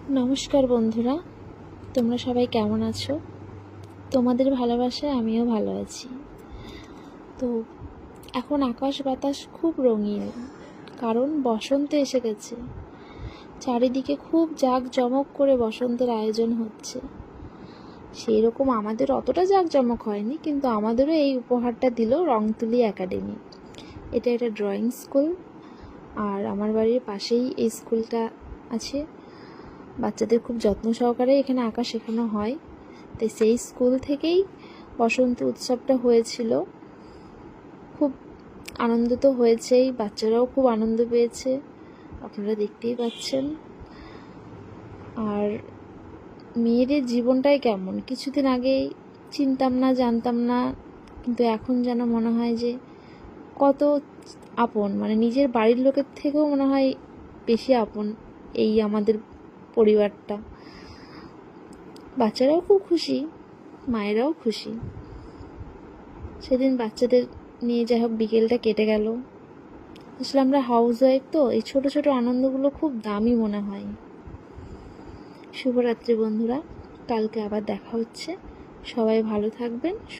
নমস্কার বন্ধুরা, তোমরা সবাই কেমন আছো? তোমাদের ভালোবাসায় আমিও ভালো আছি। তো এখন আকাশ বাতাস খুব রঙিন, কারণ বসন্ত এসে গেছে। চারিদিকে খুব জাঁকজমক করে বসন্তের আয়োজন হচ্ছে। সেই রকম আমাদের অতটা জাঁকজমক হয়নি, কিন্তু আমাদেরও এই উপহারটা দিল রংতুলি একাডেমি। এটা একটা ড্রয়িং স্কুল, আর আমার বাড়ির পাশেই এই স্কুলটা আছে। বাচ্চাদের খুব যত্ন সহকারে এখানে আঁকা শেখানো হয়। তাই সেই স্কুল থেকেই বসন্ত উৎসবটা হয়েছিল। খুব আনন্দ তো হয়েছেই, বাচ্চারাও খুব আনন্দ পেয়েছে, আপনারা দেখতেই পাচ্ছেন। আর মেয়েদের জীবনটাই কেমন, কিছুদিন আগেই চিনতাম না, জানতাম না, কিন্তু এখন যেন মনে হয় যে কত আপন, মানে নিজের বাড়ির লোকের থেকেও মনে হয় বেশি আপন এই আমাদের পরিবারটা। বাচ্চারাও খুব খুশি, মায়েরাও খুশি। সেদিন বাচ্চাদের নিয়ে যাই হোক বিকেলটা কেটে গেল। আসলে আমরা হাউস ওয়াইফ তো, এই ছোট ছোট আনন্দগুলো খুব দামি মনে হয়। শুভরাত্রি বন্ধুরা, কালকে আবার দেখা হচ্ছে। সবাই ভালো থাকবেন।